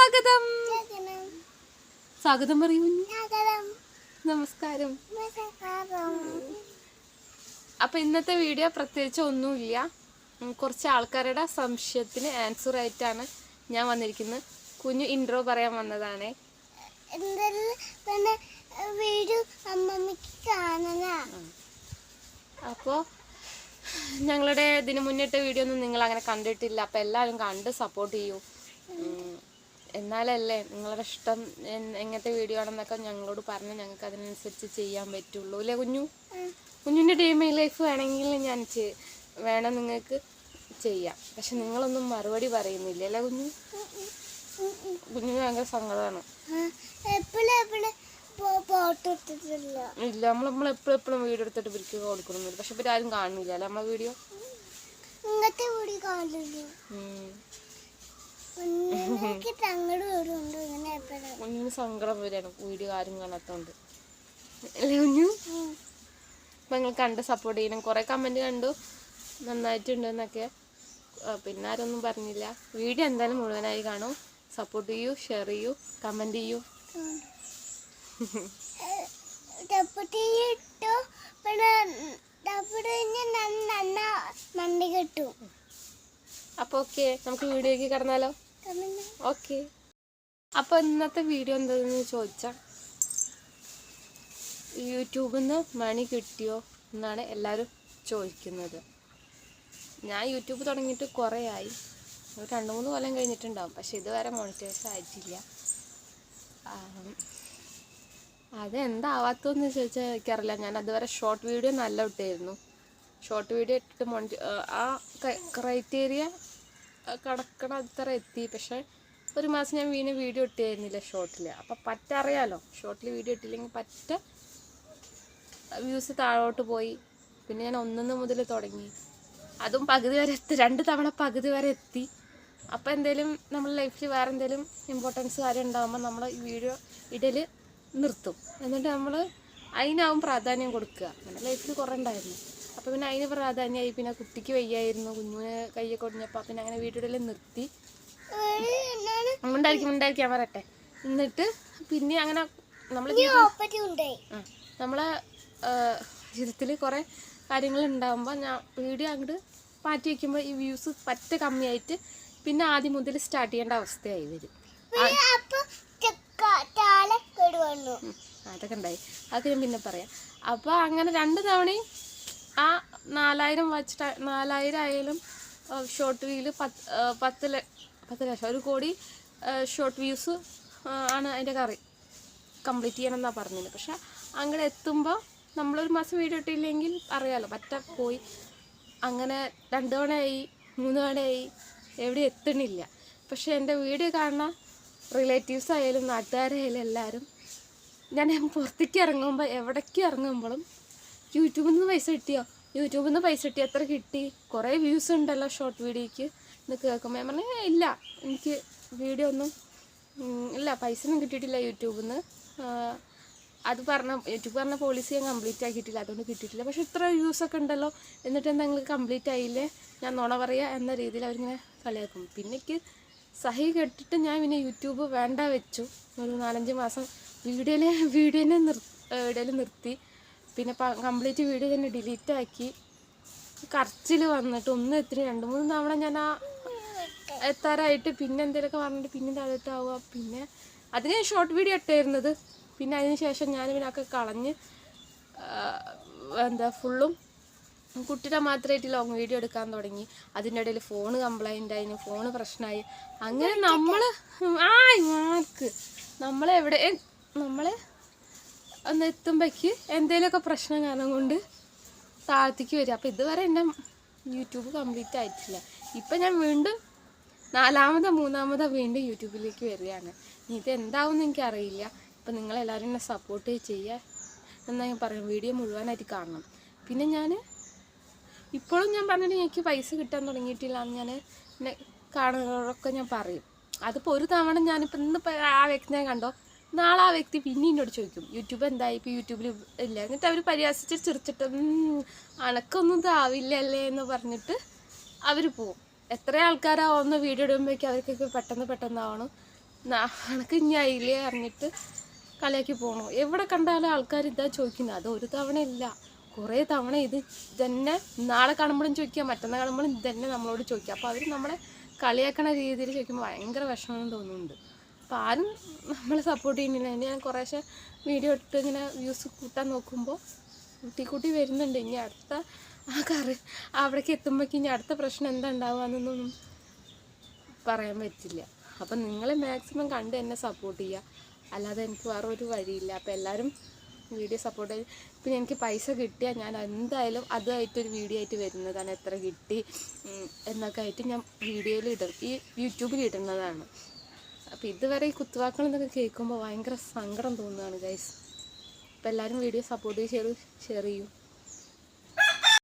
സ്വാഗതം. സ്വാഗതം പറയൂ. നമസ്കാരം. അപ്പൊ ഇന്നത്തെ വീഡിയോ പ്രത്യേകിച്ച് ഒന്നുമില്ല. കുറച്ച് ആൾക്കാരുടെ സംശയത്തിന് ആൻസർ ആയിട്ടാണ് ഞാൻ വന്നിരിക്കുന്നത്. കുഞ്ഞു ഇൻട്രോ പറയാൻ വന്നതാണ്. അപ്പോൾ ഞങ്ങളുടെ ഇതിന് മുന്നിട്ട വീഡിയോ ഒന്നും നിങ്ങൾ അങ്ങനെ കണ്ടിട്ടില്ല. അപ്പം എല്ലാവരും കണ്ട് സപ്പോർട്ട് ചെയ്യൂ. എന്നാലല്ലേ നിങ്ങളുടെ ഇഷ്ടം എങ്ങനത്തെ വീഡിയോ ആണെന്നൊക്കെ ഞങ്ങളോട് പറഞ്ഞ് ഞങ്ങൾക്ക് അതിനനുസരിച്ച് ചെയ്യാൻ പറ്റുള്ളൂ അല്ലേ കുഞ്ഞു? കുഞ്ഞിൻ്റെ ഡേ മൈ ലൈഫ് വേണമെങ്കിൽ ഞാൻ വേണം നിങ്ങൾക്ക് ചെയ്യാം. പക്ഷെ നിങ്ങളൊന്നും മറുപടി പറയുന്നില്ല അല്ലേ കുഞ്ഞു? കുഞ്ഞിന് ഭയങ്കര സങ്കടമാണ്. ഇല്ല നമ്മളെപ്പോഴും വീഡിയോ എടുത്തിട്ട് ഇവർക്ക് കൊടുക്കുന്നില്ല. പക്ഷെ ഇവർ ആരും കാണുന്നില്ല അല്ലേ നമ്മളെ വീഡിയോ? കുഞ്ഞിന് സങ്കടം വരെയാണ് വീഡിയോ ആരും കാണാത്തോണ്ട് അല്ലേ കുഞ്ഞു? അപ്പം നിങ്ങൾ കണ്ട് സപ്പോർട്ട് ചെയ്യണം. കുറേ കമൻറ്റ് കണ്ടു നന്നായിട്ടുണ്ട് എന്നൊക്കെ. പിന്നെ ആരൊന്നും പറഞ്ഞില്ല. വീഡിയോ എന്തായാലും മുഴുവനായി കാണും. സപ്പോർട്ട് ചെയ്യൂ, ഷെയർ ചെയ്യൂ, കമൻറ്റ് ചെയ്യൂ. അപ്പോൾ ഓക്കെ, നമുക്ക് വീഡിയോയ്ക്ക് കടന്നാലോ? ഓക്കെ. അപ്പോൾ ഇന്നത്തെ വീഡിയോ എന്താണെന്ന് ചോദിച്ചാൽ, യൂട്യൂബിൽ നിന്ന് മണി കിട്ടിയോ എന്നാണ് എല്ലാവരും ചോദിക്കുന്നത്. ഞാൻ യൂട്യൂബ് തുടങ്ങിയിട്ട് കുറേ ആയി, ഒരു 2-3 കൊല്ലം കഴിഞ്ഞിട്ടുണ്ടാവും. പക്ഷെ ഇതുവരെ മോണിറ്റൈസ് ആയിട്ടില്ല. അതെന്താവാത്തതെന്ന് ചോദിച്ചാൽ എനിക്കറിയില്ല. ഞാൻ അതുവരെ ഷോർട്ട് വീഡിയോ നല്ല ഇട്ടായിരുന്നു. ഷോർട്ട് വീഡിയോ ഇട്ടിട്ട് ആ ക്രൈറ്റീരിയ കടക്കണ അത്ര എത്തി. പക്ഷെ ഒരു മാസം ഞാൻ വീഡിയോ ഇട്ടായിരുന്നില്ല ഷോർട്ടിൽ. അപ്പം അറിയാലോ, ഷോർട്ടിൽ വീഡിയോ ഇട്ടില്ലെങ്കിൽ വ്യൂസ് താഴോട്ട് പോയി. പിന്നെ ഞാൻ 1 മുതൽ തുടങ്ങി. അതും പകുതി വരെ 2 തവണ പകുതി വരെ എത്തി. അപ്പോൾ എന്തെങ്കിലും നമ്മുടെ ലൈഫിൽ വേറെ എന്തെങ്കിലും ഇമ്പോർട്ടൻസ് കാര്യം ഉണ്ടാകുമ്പോൾ നമ്മൾ ഈ വീഡിയോ ഇടൽ നിർത്തും. എന്നിട്ട് നമ്മൾ അതിനാവും പ്രാധാന്യം കൊടുക്കുക. അങ്ങനെ ലൈഫിൽ കുറേ ഉണ്ടായിരുന്നു. അപ്പോൾ പിന്നെ അതിന് പ്രാധാന്യമായി. പിന്നെ കുട്ടിക്ക് വയ്യായിരുന്നു, കുഞ്ഞിന് കയ്യൊക്കെ ഒടിഞ്ഞപ്പോൾ പിന്നെ അങ്ങനെ വീഡിയോ ഇടൽ നിർത്തി. ഉണ്ടായിരിക്കാൻ പറയട്ടെ. എന്നിട്ട് പിന്നെ അങ്ങനെ നമ്മളെ ജീവിതത്തിൽ കുറേ കാര്യങ്ങൾ ഉണ്ടാകുമ്പോൾ ഞാൻ വീഡിയോ അങ്ങോട്ട് മാറ്റി വയ്ക്കുമ്പോൾ ഈ വ്യൂസ് പറ്റ കമ്മിയായിട്ട് പിന്നെ ആദ്യം മുതൽ സ്റ്റാർട്ട് ചെയ്യേണ്ട അവസ്ഥയായി വരും. അതൊക്കെ ഉണ്ടായി, അതൊക്കെ ഞാൻ പിന്നെ പറയാം. അപ്പോൾ അങ്ങനെ 2 തവണയും ആ 4000 വാച്ച് 4000 ആയാലും ഷോർട്ട് വ്യൂവിൽ 10 ലക്ഷം 1 കോടി ഷോർട്ട് വ്യൂസ് ആണ് അതിൻ്റെ കംപ്ലീറ്റ് ചെയ്യണമെന്നാണ് പറഞ്ഞത്. പക്ഷെ അങ്ങനെ എത്തുമ്പോൾ നമ്മളൊരു മാസം വീഡിയോ ഇട്ടില്ലെങ്കിൽ അറിയാമല്ലോ, പോയി. അങ്ങനെ 2 തവണയായി 3 തവണയായി, എവിടെ എത്തണില്ല. പക്ഷെ എൻ്റെ വീഡിയോ കാണുന്ന റിലേറ്റീവ്സ് ആയാലും നാട്ടുകാരായാലും എല്ലാവരും ഞാൻ പുറത്തേക്ക് ഇറങ്ങുമ്പോൾ എവിടേക്ക് ഇറങ്ങുമ്പോഴും യൂട്യൂബിൽ നിന്ന് പൈസ കിട്ടിയോ, യൂട്യൂബിൽ നിന്ന് പൈസ കിട്ടി, എത്ര കിട്ടി, കുറേ വ്യൂസ് ഉണ്ടല്ലോ ഷോർട്ട് വീഡിയോയ്ക്ക് എന്ന് കേൾക്കുമ്പോൾ ഞാൻ പറഞ്ഞു ഇല്ല, എനിക്ക് വീഡിയോ ഒന്നും ഇല്ല, പൈസ ഒന്നും കിട്ടിയിട്ടില്ല യൂട്യൂബിൽ നിന്ന്. യൂട്യൂബ് പറഞ്ഞ പോളിസി ഞാൻ കംപ്ലീറ്റ് ആക്കിയിട്ടില്ല, അതുകൊണ്ട് കിട്ടിയിട്ടില്ല. പക്ഷെ ഇത്ര വ്യൂസൊക്കെ ഉണ്ടല്ലോ, എന്നിട്ട് എന്തെങ്കിലും കംപ്ലീറ്റ് ആയില്ലേ, ഞാൻ നുണ പറയുക എന്ന രീതിയിൽ അവരിങ്ങനെ കളിയാക്കും. പിന്നെ എനിക്ക് സഹി കേട്ടിട്ട് ഞാൻ പിന്നെ യൂട്യൂബ് വേണ്ട വെച്ചു. ഒരു 4-5 മാസം വീഡിയോനെ നിർത്തി. പിന്നെ കംപ്ലീറ്റ് വീഡിയോ തന്നെ ഡിലീറ്റ് ആക്കി. കരച്ചിൽ വന്നിട്ട് 2-3 തവണ ഞാൻ എത്താറായിട്ട് പിന്നെ എന്തെങ്കിലുമൊക്കെ പറഞ്ഞിട്ട് പിന്നെ താഴോട്ടാവുക. പിന്നെ അതിന് ഷോർട്ട് വീഡിയോ ഇട്ടായിരുന്നത്. പിന്നെ അതിന് ശേഷം ഞാൻ ഇതിനൊക്കെ കളഞ്ഞ് ഫുള്ളും കുട്ടിയുടെ മാത്രമായിട്ട് ലോങ് വീഡിയോ എടുക്കാൻ തുടങ്ങി. അതിൻ്റെ ഇടയിൽ ഫോണ് കംപ്ലൈൻ്റ് ആയി, ഫോണ് പ്രശ്നമായി. അങ്ങനെ നമ്മളെ ഒന്ന് എത്തുമ്പോഴേക്ക് എന്തെങ്കിലുമൊക്കെ പ്രശ്നം കാരണം കൊണ്ട് താഴത്തേക്ക് വരിക. അപ്പോൾ ഇതുവരെ എൻ്റെ യൂട്യൂബ് കംപ്ലീറ്റ് ആയിട്ടില്ല. ഇപ്പം ഞാൻ വീണ്ടും 4-3 വീണ്ടും യൂട്യൂബിലേക്ക് വരികയാണ്. ഇതെന്താവുമെന്ന് എനിക്കറിയില്ല. അപ്പം നിങ്ങളെല്ലാവരും എന്നെ സപ്പോർട്ട് ചെയ്യുക എന്നാൽ ഞാൻ പറയും. വീഡിയോ മുഴുവനായിട്ട് കാണണം. പിന്നെ ഇപ്പോഴും ഞാൻ പറഞ്ഞിട്ട് എനിക്ക് പൈസ കിട്ടാൻ തുടങ്ങിയിട്ടില്ല എന്ന് ഞാൻ കാണുന്നവരൊക്കെ ഞാൻ പറയും. അതിപ്പോൾ ഒരു തവണ ഇന്നിപ്പോൾ ആ വ്യക്തിനെ കണ്ടോ, നാളെ ആ വ്യക്തി പിന്നെ എന്നോട് ചോദിക്കും യൂട്യൂബ് എന്തായി, ഇപ്പോൾ യൂട്യൂബിൽ ഇല്ല. എന്നിട്ട് അവർ പരിഹാസിച്ച് ചിരിച്ചിട്ട് അനക്കൊന്നും ഇതാവില്ലല്ലേ എന്ന് പറഞ്ഞിട്ട് അവർ പോവും. എത്ര ആൾക്കാരാവുന്ന വീഡിയോ ഇടുമ്പോഴേക്കും അവർക്കൊക്കെ പെട്ടെന്നാവണം. കണക്ക് ഇനി അതിലേ അറിഞ്ഞിട്ട് കളിയാക്കി പോകണു. എവിടെ കണ്ടാലും ആൾക്കാർ ഇതാ ചോദിക്കുന്നത്. അത് ഒരു തവണ ഇല്ല, കുറേ തവണ ഇത് തന്നെ. നാളെ കാണുമ്പോഴും ചോദിക്കുക, മറ്റന്നാൾ കാണുമ്പോഴും ഇത് തന്നെ നമ്മളോട് ചോദിക്കുക. അപ്പോൾ അവർ നമ്മളെ കളിയാക്കണ രീതിയിൽ ചോദിക്കുമ്പോൾ ഭയങ്കര വിഷമം തോന്നുന്നുണ്ട്. അപ്പോൾ ആരും നമ്മളെ സപ്പോർട്ട് ചെയ്യുന്നില്ല. ഇനി ഞാൻ കുറേശ്ശെ വീഡിയോ ഇട്ട് ഇങ്ങനെ വ്യൂസ് കൂട്ടാൻ നോക്കുമ്പോൾ കൂട്ടി വരുന്നുണ്ട്. ഇനി അടുത്ത അവിടേക്ക് എത്തുമ്പോഴേക്കും ഇനി അടുത്ത പ്രശ്നം എന്താ ഉണ്ടാവുക എന്നൊന്നും പറയാൻ പറ്റില്ല. അപ്പം നിങ്ങൾ മാക്സിമം കണ്ട് എന്നെ സപ്പോർട്ട് ചെയ്യുക, അല്ലാതെ എനിക്ക് വേറെ ഒരു വഴിയില്ല. അപ്പോൾ എല്ലാവരും വീഡിയോ സപ്പോർട്ട് ചെയ്ത്, പിന്നെ എനിക്ക് പൈസ കിട്ടിയാൽ ഞാൻ എന്തായാലും അതുമായിട്ടൊരു വീഡിയോ ആയിട്ട് വരുന്നതാണ്. എത്ര കിട്ടി എന്നൊക്കെ ആയിട്ട് ഞാൻ വീഡിയോയിൽ ഈ യൂട്യൂബിൽ ഇടുന്നതാണ്. അപ്പോൾ ഇതുവരെ ഈ കുത്തുവാക്കുകൾ എന്നൊക്കെ കേൾക്കുമ്പോൾ ഭയങ്കര സങ്കടം തോന്നുകയാണ് ഗൈസ്. അപ്പോൾ എല്ലാവരും വീഡിയോ സപ്പോർട്ട് ചെയ്ത് ഷെയർ ചെയ്യും.